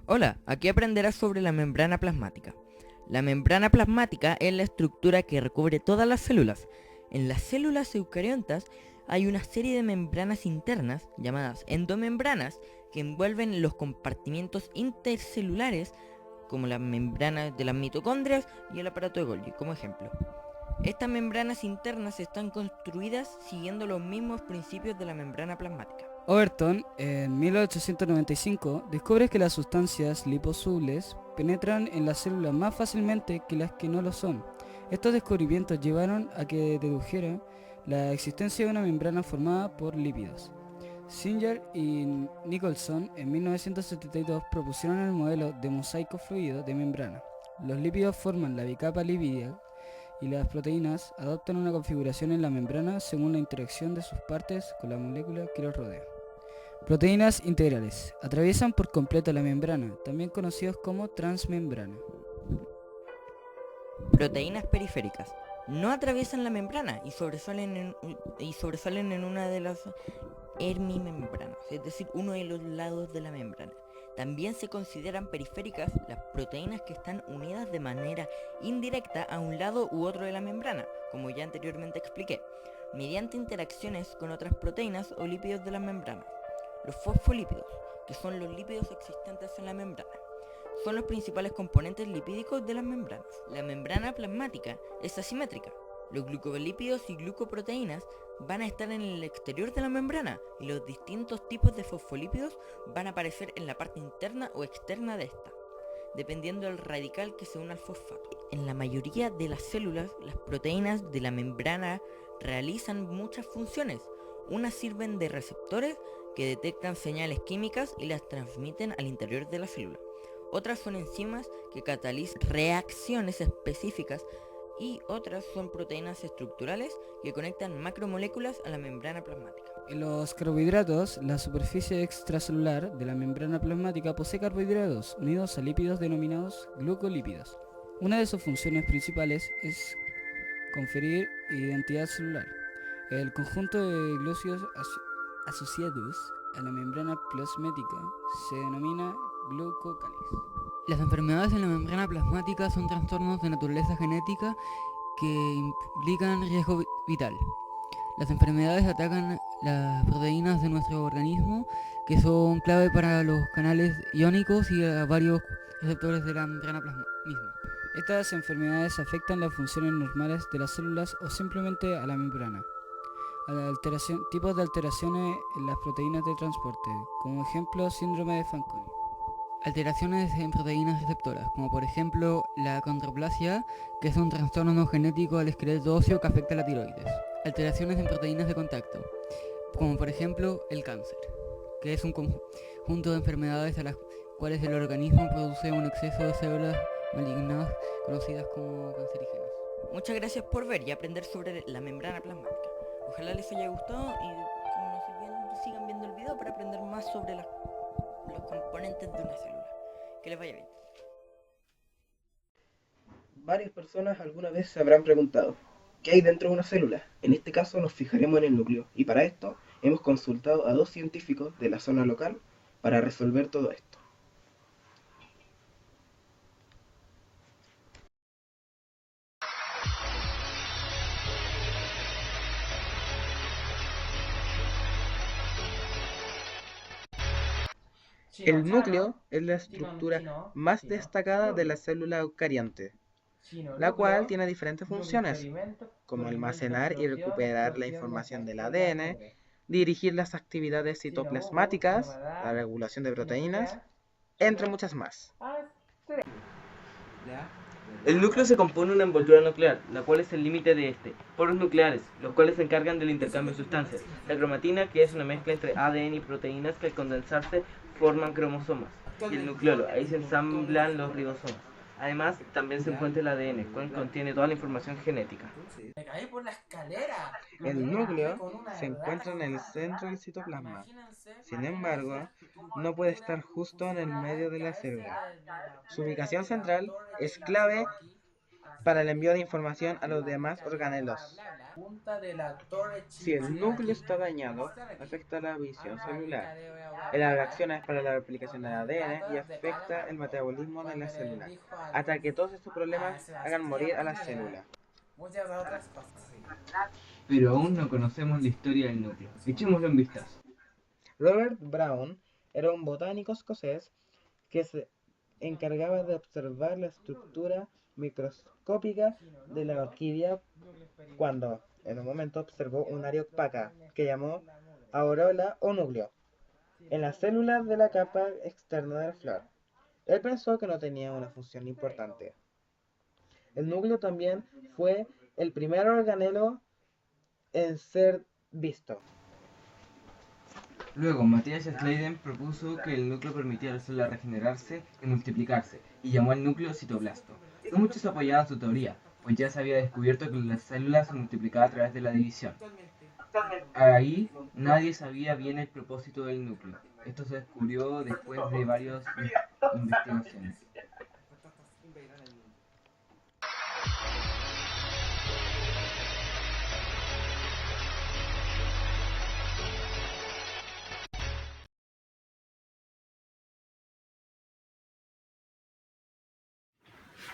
Hola, aquí aprenderás sobre la membrana plasmática. La membrana plasmática es la estructura que recubre todas las células. En las células eucariotas hay una serie de membranas internas, llamadas endomembranas, que envuelven los compartimientos intercelulares, como las membranas de las mitocondrias y el aparato de Golgi, como ejemplo. Estas membranas internas están construidas siguiendo los mismos principios de la membrana plasmática. Overton, en 1895, descubre que las sustancias liposolubles penetran en las células más fácilmente que las que no lo son. Estos descubrimientos llevaron a que dedujera la existencia de una membrana formada por lípidos. Singer y Nicholson en 1972 propusieron el modelo de mosaico fluido de membrana. Los lípidos forman la bicapa lipídica y las proteínas adoptan una configuración en la membrana según la interacción de sus partes con la molécula que los rodea. Proteínas integrales. Atraviesan por completo la membrana, también conocidos como transmembrana. Proteínas periféricas. No atraviesan la membrana y sobresalen en una de las hermimembranas, es decir, uno de los lados de la membrana. También se consideran periféricas las proteínas que están unidas de manera indirecta a un lado u otro de la membrana, como ya anteriormente expliqué, mediante interacciones con otras proteínas o lípidos de la membrana. Los fosfolípidos, que son los lípidos existentes en la membrana, son los principales componentes lipídicos de las membranas. La membrana plasmática es asimétrica. Los glucolípidos y glucoproteínas van a estar en el exterior de la membrana y los distintos tipos de fosfolípidos van a aparecer en la parte interna o externa de esta, dependiendo del radical que se une al fosfato. En la mayoría de las células, las proteínas de la membrana realizan muchas funciones. Unas sirven de receptores que detectan señales químicas y las transmiten al interior de la célula. Otras son enzimas que catalizan reacciones específicas y otras son proteínas estructurales que conectan macromoléculas a la membrana plasmática. En los carbohidratos, la superficie extracelular de la membrana plasmática posee carbohidratos unidos a lípidos denominados glucolípidos. Una de sus funciones principales es conferir identidad celular. El conjunto de glúcidos asociados a la membrana plasmática se denomina glucocáliz. Las enfermedades en la membrana plasmática son trastornos de naturaleza genética que implican riesgo vital. Las enfermedades atacan las proteínas de nuestro organismo que son clave para los canales iónicos y a varios receptores de la membrana misma. Estas enfermedades afectan las funciones normales de las células o simplemente a la membrana. Tipos de alteraciones en las proteínas de transporte, como ejemplo síndrome de Fanconi. Alteraciones en proteínas receptoras, como por ejemplo la acondroplasia, que es un trastorno genético del esqueleto óseo que afecta a la tiroides. Alteraciones en proteínas de contacto, como por ejemplo el cáncer, que es un conjunto de enfermedades a las cuales el organismo produce un exceso de células malignas conocidas como cancerígenas. Muchas gracias por ver y aprender sobre la membrana plasmática. Ojalá les haya gustado y sigan viendo el video para aprender más sobre los componentes de una célula. Que les vaya bien. Varias personas alguna vez se habrán preguntado, ¿qué hay dentro de una célula? En este caso nos fijaremos en el núcleo y para esto hemos consultado a dos científicos de la zona local para resolver todo esto. El núcleo es la estructura más destacada de la célula eucarionte, la cual tiene diferentes funciones, como almacenar y recuperar la información del ADN, dirigir las actividades citoplasmáticas, la regulación de proteínas, entre muchas más. El núcleo se compone de una envoltura nuclear, la cual es el límite de este, poros nucleares, los cuales se encargan del intercambio de sustancias, la cromatina, que es una mezcla entre ADN y proteínas que al condensarse forman cromosomas, y el nucleolo, ahí se ensamblan los ribosomas. Además, también se encuentra el ADN, cual contiene toda la información genética. Me caí por la escalera. El núcleo se encuentra en el centro del citoplasma. Sin embargo, no puede estar justo en el medio de la célula. Su ubicación central es clave para el envío de información a los demás organelos. Si el núcleo está dañado, afecta la visión celular, las reacciones para la replicación del ADN y afecta el metabolismo de la célula, hasta que todos estos problemas hagan morir a la célula. Pero aún no conocemos la historia del núcleo. Echémosle un vistazo. Robert Brown era un botánico escocés que se encargaba de observar la estructura microscópica de la orquídea cuando, en un momento, observó un área opaca que llamó aureola o núcleo en las células de la capa externa de la flor. Él pensó que no tenía una función importante. El núcleo también fue el primer organelo en ser visto. Luego, Matthias Schleiden propuso que el núcleo permitía a la célula regenerarse y multiplicarse, y llamó al núcleo citoblasto. No muchos apoyaban su teoría, pues ya se había descubierto que las células se multiplicaban a través de la división. Ahí nadie sabía bien el propósito del núcleo. Esto se descubrió después de varias investigaciones.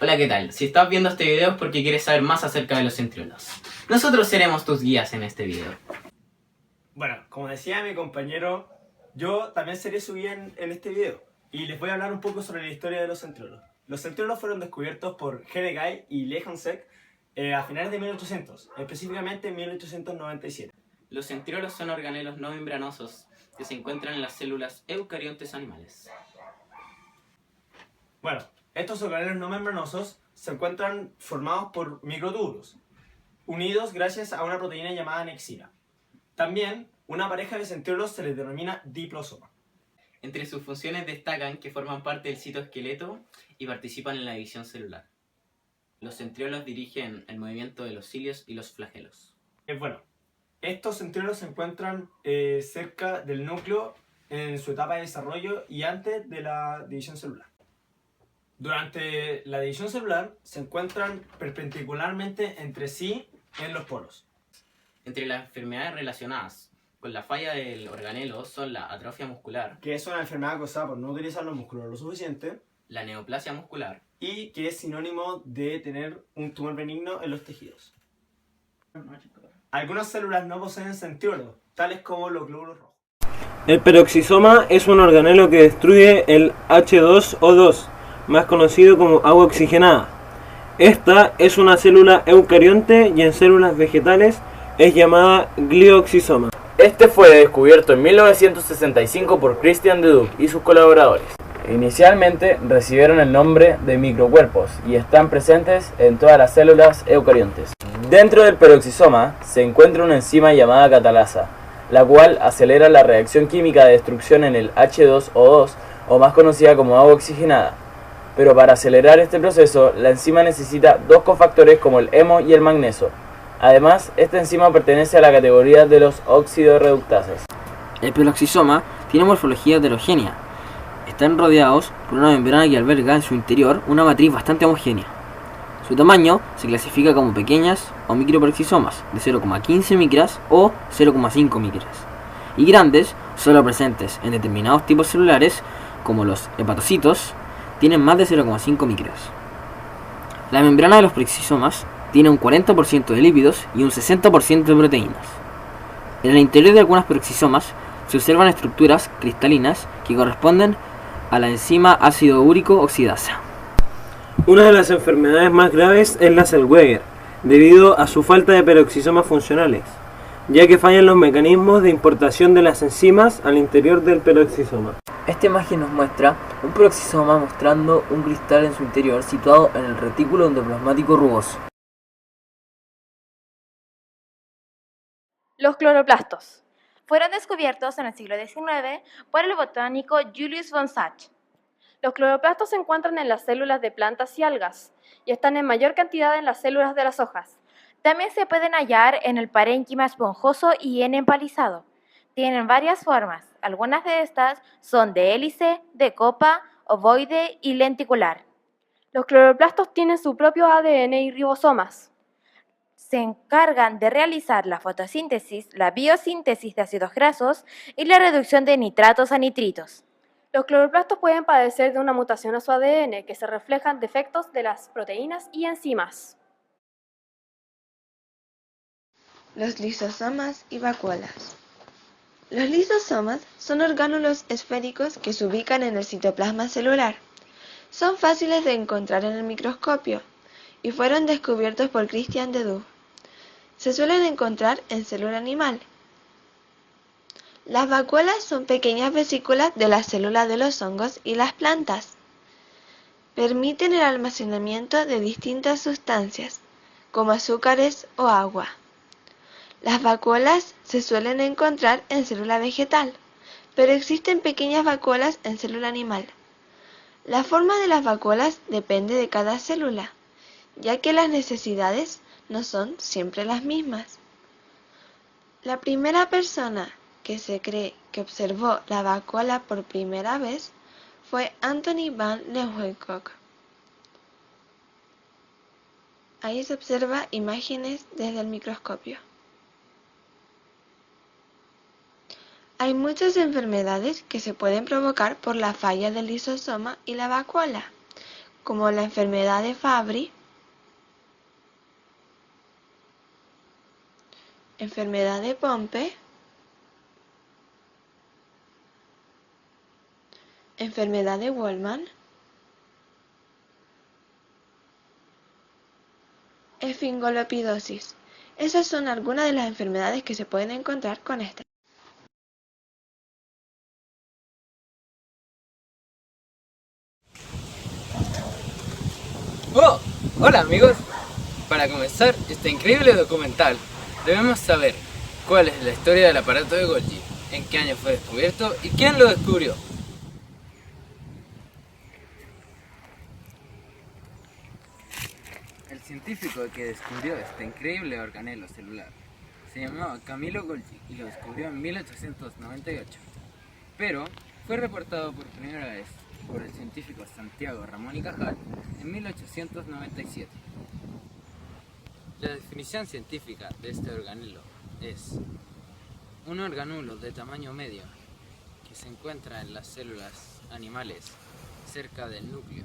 Hola, ¿qué tal? Si estás viendo este video es porque quieres saber más acerca de los centriolos. Nosotros seremos tus guías en este video. Bueno, como decía mi compañero, yo también seré su guía en este video. Y les voy a hablar un poco sobre la historia de los centriolos. Los centriolos fueron descubiertos por Hene Guy y Lejansek a finales de 1800, específicamente en 1897. Los centriolos son organelos no membranosos que se encuentran en las células eucariontes animales. Bueno, estos organelos no membranosos se encuentran formados por microtúbulos, unidos gracias a una proteína llamada anexina. También, una pareja de centriolos se les denomina diplosoma. Entre sus funciones destacan que forman parte del citoesqueleto y participan en la división celular. Los centriolos dirigen el movimiento de los cilios y los flagelos. Bueno, estos centriolos se encuentran cerca del núcleo en su etapa de desarrollo y antes de la división celular. Durante la división celular se encuentran perpendicularmente entre sí en los polos. Entre las enfermedades relacionadas con la falla del organelo son la atrofia muscular, Que es una enfermedad causada por no utilizar los músculos lo suficiente la neoplasia muscular, y que es sinónimo de tener un tumor benigno en los tejidos. Algunas células no poseen centriolos, tales como los glóbulos rojos. El peroxisoma es un organelo que destruye el H2O2, más conocido como agua oxigenada. Esta es una célula eucarionte y en células vegetales es llamada glioxisoma. Este fue descubierto en 1965 por Christian de Duc y sus colaboradores. Inicialmente recibieron el nombre de microcuerpos y están presentes en todas las células eucariontes. Dentro del peroxisoma se encuentra una enzima llamada catalasa, la cual acelera la reacción química de destrucción en el H2O2, o más conocida como agua oxigenada. Pero para acelerar este proceso, la enzima necesita dos cofactores como el hemo y el magnesio. Además, esta enzima pertenece a la categoría de los oxidorreductases. El peroxisoma tiene morfología heterogénea. Están rodeados por una membrana que alberga en su interior una matriz bastante homogénea. Su tamaño se clasifica como pequeñas o microperoxisomas de 0,15 micras o 0,5 micras, y grandes, solo presentes en determinados tipos celulares como los hepatocitos, tienen más de 0,5 micras. La membrana de los peroxisomas tiene un 40% de lípidos y un 60% de proteínas. En el interior de algunas peroxisomas se observan estructuras cristalinas que corresponden a la enzima ácido úrico oxidasa. Una de las enfermedades más graves es la Zellweger, debido a su falta de peroxisomas funcionales, ya que fallan los mecanismos de importación de las enzimas al interior del peroxisoma. Esta imagen nos muestra un peroxisoma mostrando un cristal en su interior situado en el retículo endoplasmático rugoso. Los cloroplastos fueron descubiertos en el siglo XIX por el botánico Julius von Sach. Los cloroplastos se encuentran en las células de plantas y algas y están en mayor cantidad en las células de las hojas. También se pueden hallar en el parénquima esponjoso y en empalizado. Tienen varias formas. Algunas de estas son de hélice, de copa, ovoide y lenticular. Los cloroplastos tienen su propio ADN y ribosomas. se encargan de realizar la fotosíntesis, la biosíntesis de ácidos grasos y la reducción de nitratos a nitritos. Los cloroplastos pueden padecer de una mutación a su ADN que se reflejan defectos de las proteínas y enzimas. Los lisosomas y vacuolas. Los lisosomas son orgánulos esféricos que se ubican en el citoplasma celular. Son fáciles de encontrar en el microscopio y fueron descubiertos por Christian de Duve. Se suelen encontrar en célula animal. Las vacuolas son pequeñas vesículas de las células de los hongos y las plantas. Permiten el almacenamiento de distintas sustancias, como azúcares o agua. Las vacuolas se suelen encontrar en célula vegetal, pero existen pequeñas vacuolas en célula animal. La forma de las vacuolas depende de cada célula, ya que las necesidades no son siempre las mismas. La primera persona que se cree que observó la vacuola por primera vez fue Anthony van Leeuwenhoek. Ahí se observa imágenes desde el microscopio. Hay muchas enfermedades que se pueden provocar por la falla del lisosoma y la vacuola, como la enfermedad de Fabry, enfermedad de Pompe, enfermedad de Wolman, esfingolopidosis. Esas son algunas de las enfermedades que se pueden encontrar con esta. ¡Oh! Hola amigos. Para comenzar este increíble documental, debemos saber cuál es la historia del aparato de Golgi, en qué año fue descubierto y quién lo descubrió. El científico que descubrió este increíble organelo celular se llamaba Camillo Golgi y lo descubrió en 1898, pero fue reportado por primera vez por el científico Santiago Ramón y Cajal en 1897. La definición científica de este organelo es un organulo de tamaño medio que se encuentra en las células animales cerca del núcleo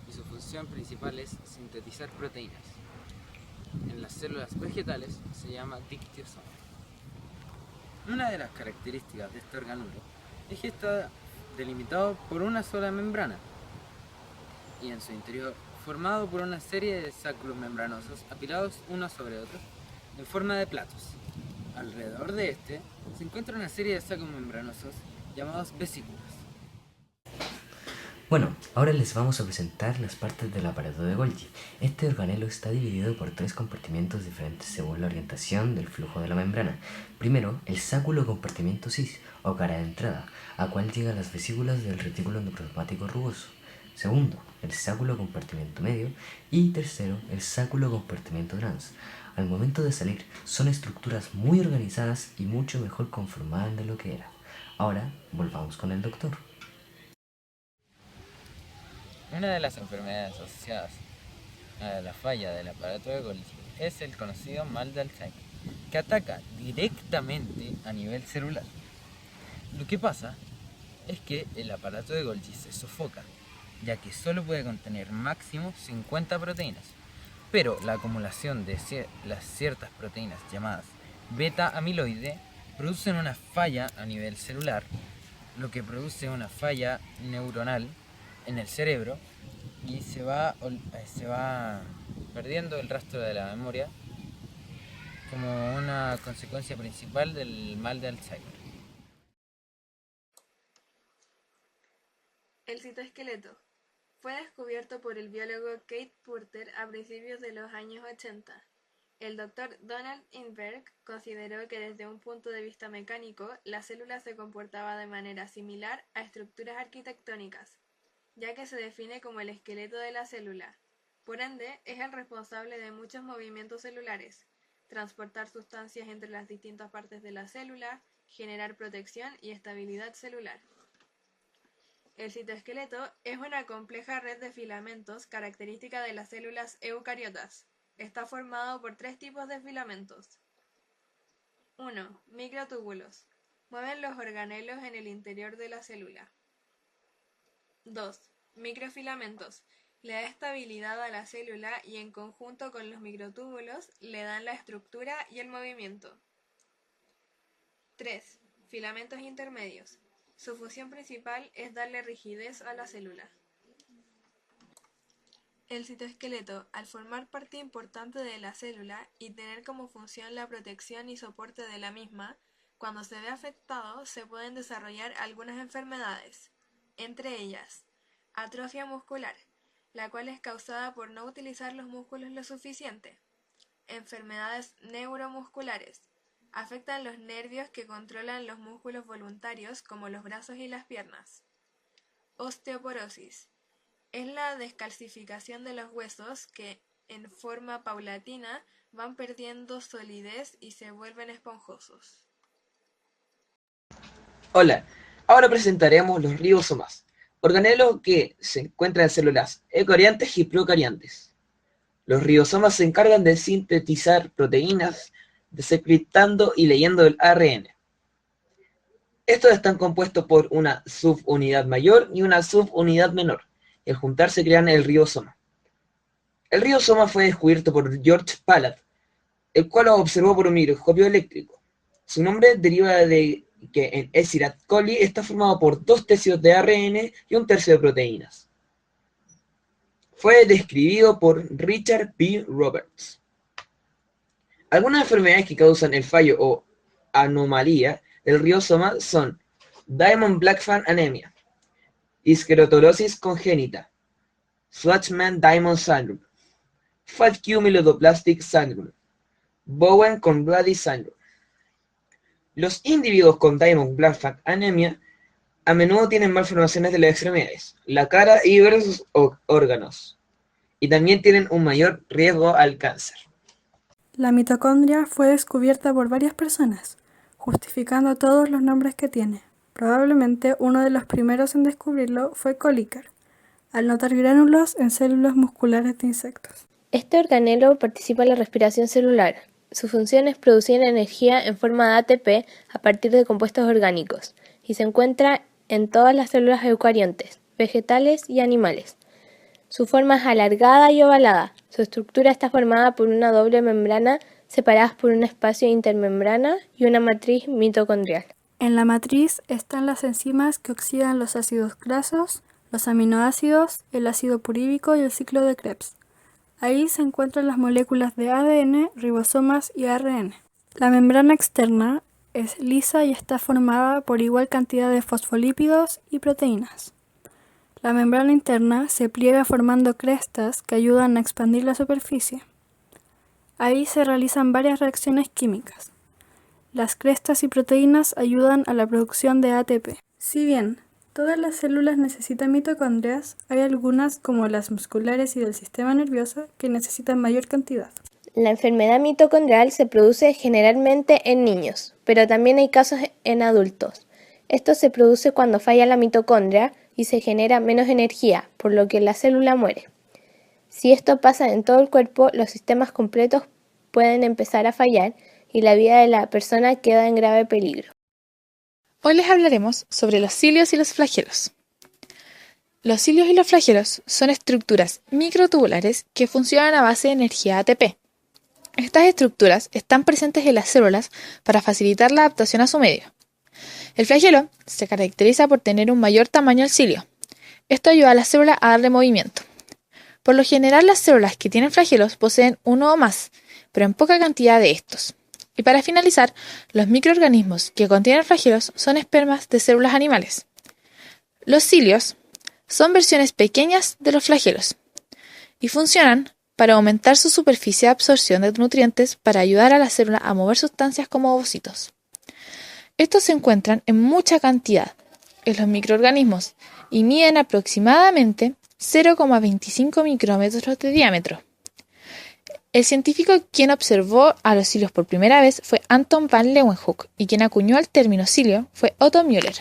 y su función principal es sintetizar proteínas. En las células vegetales se llama dictiosoma. Una de las características de este organulo es que está delimitado por una sola membrana y en su interior formado por una serie de sacos membranosos apilados unos sobre otros en forma de platos. Alrededor de este se encuentra una serie de sacos membranosos llamados vesículas. Bueno, ahora les vamos a presentar las partes del aparato de Golgi. Este organelo está dividido por 3 compartimentos diferentes según la orientación del flujo de la membrana. Primero, el sáculo compartimiento cis, o cara de entrada, a cual llegan las vesículas del retículo endoplasmático rugoso. Segundo, el sáculo compartimiento medio. Y tercero, el sáculo compartimiento trans. Al momento de salir, son estructuras muy organizadas y mucho mejor conformadas de lo que era. Ahora, volvamos con el doctor. Una de las enfermedades asociadas a la falla del aparato de Golgi es el conocido mal de Alzheimer, que ataca directamente a nivel celular. Lo que pasa es que el aparato de Golgi se sofoca, ya que solo puede contener máximo 50 proteínas, pero la acumulación de las ciertas proteínas llamadas beta-amiloide producen una falla a nivel celular, lo que produce una falla neuronal en el cerebro y se va perdiendo el rastro de la memoria como una consecuencia principal del mal de Alzheimer. El citoesqueleto fue descubierto por el biólogo Kate Purter a principios de los años 80. El doctor Donald Inberg consideró que desde un punto de vista mecánico, la célula se comportaba de manera similar a estructuras arquitectónicas, ya que se define como el esqueleto de la célula. Por ende, es el responsable de muchos movimientos celulares, transportar sustancias entre las distintas partes de la célula, generar protección y estabilidad celular. El citoesqueleto es una compleja red de filamentos característica de las células eucariotas. está formado por 3 tipos de filamentos. 1. Microtúbulos. Mueven los organelos en el interior de la célula. 2. Microfilamentos. Le da estabilidad a la célula y en conjunto con los microtúbulos le dan la estructura y el movimiento. 3. Filamentos intermedios. Su función principal es darle rigidez a la célula. El citoesqueleto, al formar parte importante de la célula y tener como función la protección y soporte de la misma, cuando se ve afectado se pueden desarrollar algunas enfermedades, entre ellas, atrofia muscular, la cual es causada por no utilizar los músculos lo suficiente. Enfermedades neuromusculares. Afectan los nervios que controlan los músculos voluntarios como los brazos y las piernas. Osteoporosis. Es la descalcificación de los huesos que, en forma paulatina, van perdiendo solidez y se vuelven esponjosos. Hola, ahora presentaremos los ribosomas, organelos que se encuentran en células eucariantes y procariantes. Los ribosomas se encargan de sintetizar proteínas, desencriptando y leyendo el ARN. Estos están compuestos por una subunidad mayor y una subunidad menor, y al juntarse crean el ribosoma. El ribosoma fue descubierto por George Palade, el cual lo observó por un microscopio eléctrico. Su nombre deriva de que en Escherichia coli está formado por 2/3 de ARN y 1/3 de proteínas. Fue descrito por Richard P. Roberts. Algunas enfermedades que causan el fallo o anomalía del ribosoma son Diamond-Blackfan anemia, esclerotorosis congénita, Shwachman-Diamond syndrome, Falk-Myelodysplastic syndrome, Bowen-Conradi syndrome. Los individuos con Diamond-Blackfan anemia a menudo tienen malformaciones de las extremidades, la cara y diversos órganos, y también tienen un mayor riesgo al cáncer. La mitocondria fue descubierta por varias personas, justificando todos los nombres que tiene. Probablemente uno de los primeros en descubrirlo fue Colliker, al notar gránulos en células musculares de insectos. Este organelo participa en la respiración celular. Su función es producir energía en forma de ATP a partir de compuestos orgánicos y se encuentra en todas las células eucariontes, vegetales y animales. Su forma es alargada y ovalada. Su estructura está formada por una doble membrana separadas por un espacio intermembrana y una matriz mitocondrial. En la matriz están las enzimas que oxidan los ácidos grasos, los aminoácidos, el ácido purílico y el ciclo de Krebs. Ahí se encuentran las moléculas de ADN, ribosomas y ARN. La membrana externa es lisa y está formada por igual cantidad de fosfolípidos y proteínas. La membrana interna se pliega formando crestas que ayudan a expandir la superficie. Ahí se realizan varias reacciones químicas. Las crestas y proteínas ayudan a la producción de ATP. Si bien todas las células necesitan mitocondrias, hay algunas, como las musculares y del sistema nervioso, que necesitan mayor cantidad. La enfermedad mitocondrial se produce generalmente en niños, pero también hay casos en adultos. Esto se produce cuando falla la mitocondria y se genera menos energía, por lo que la célula muere. Si esto pasa en todo el cuerpo, los sistemas completos pueden empezar a fallar y la vida de la persona queda en grave peligro. Hoy les hablaremos sobre los cilios y los flagelos. Los cilios y los flagelos son estructuras microtubulares que funcionan a base de energía ATP. Estas estructuras están presentes en las células para facilitar la adaptación a su medio. El flagelo se caracteriza por tener un mayor tamaño al cilio. Esto ayuda a la célula a darle movimiento. Por lo general, las células que tienen flagelos poseen uno o más, pero en poca cantidad de estos. Y para finalizar, los microorganismos que contienen flagelos son espermas de células animales. Los cilios son versiones pequeñas de los flagelos y funcionan para aumentar su superficie de absorción de nutrientes para ayudar a la célula a mover sustancias como ovocitos. Estos se encuentran en mucha cantidad en los microorganismos y miden aproximadamente 0,25 micrómetros de diámetro. El científico quien observó a los cilios por primera vez fue Anton van Leeuwenhoek y quien acuñó el término cilio fue Otto Müller.